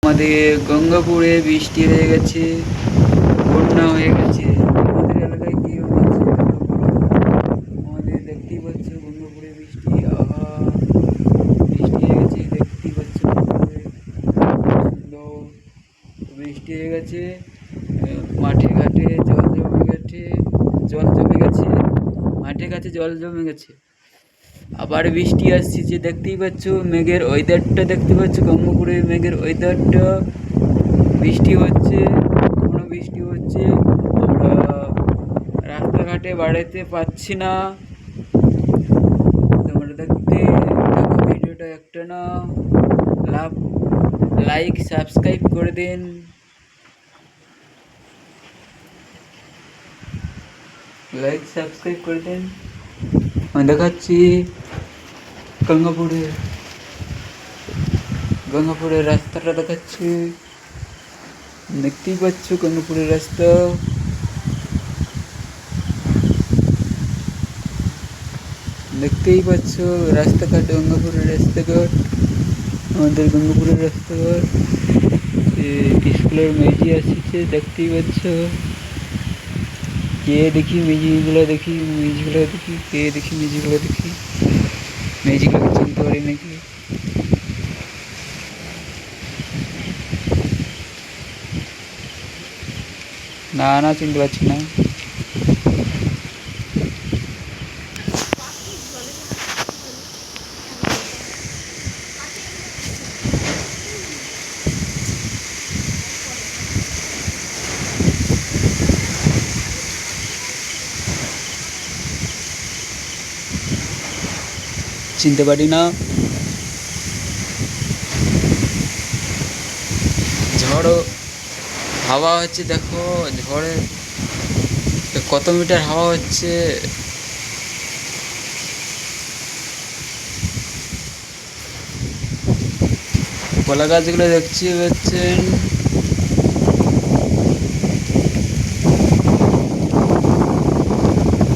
আমাদের গঙ্গাপুরে বৃষ্টি হয়ে গেছে, বন্যা হয়ে গেছে। আমাদের এলাকায় কি হচ্ছে আমাদের দেখতেই পাচ্ছ, গঙ্গাপুরে বৃষ্টি। আহা, বৃষ্টি হয়ে গেছে, দেখতেই পাচ্ছ গঙ্গাপুরে সুন্দর বৃষ্টি হয়ে গেছে। মাঠে ঘাটে জল জমে গেছে, মাঠে ঘাটে জল জমে গেছে। আবার বৃষ্টি আসছে, যে দেখতেই পাচ্ছ মেঘের ওয়েদারটা দেখতে পাচ্ছ, গঙ্গাপুরের মেঘের ওয়েদারটা। বৃষ্টি হচ্ছে, কোনো বৃষ্টি হচ্ছে। আমরা রাস্তাঘাটে বাড়াতে পারছি না। তোমরা দেখতে দেখো ভিডিওটা একটা না লাইক সাবস্ক্রাইব করে দিন। আমি দেখাচ্ছি গঙ্গাপুরের রাস্তাটা দেখাচ্ছি। দেখতেই পাচ্ছ গঙ্গাপুরের রাস্তা। দেখতেই পাচ্ছ রাস্তাঘাট, গঙ্গাপুরের রাস্তাঘাট, আমাদের গঙ্গাপুরের রাস্তাঘাট। স্কুলের মেজি আসছে, দেখতেই পাচ্ছ। মেজিগুলো দেখি মেজিগুলোকে চিনতে পারি নাকি? না চিনতে পারছি না। চিনতে পারি না। ঝড় হাওয়া হচ্ছে, দেখো ঝড়ে কত মিটার হাওয়া হচ্ছে। কলা গাছগুলো দেখছি পাচ্ছেন।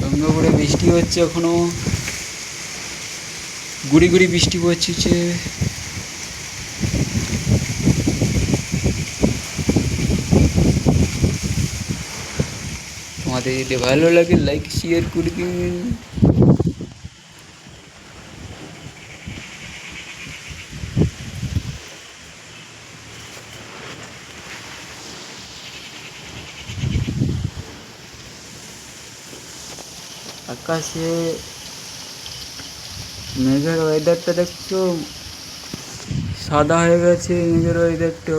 গঙ্গাপুরে বৃষ্টি হচ্ছে, এখনো গুড়ি গুড়ি বৃষ্টি পড়ছে। তোমাদের যদি ভালো লাগে লাইক শেয়ার করে দিন। আকাশে মেঘের ওয়েদারটা দেখছো, সাদা হয়ে গেছে মেঘের ওয়েদারটা।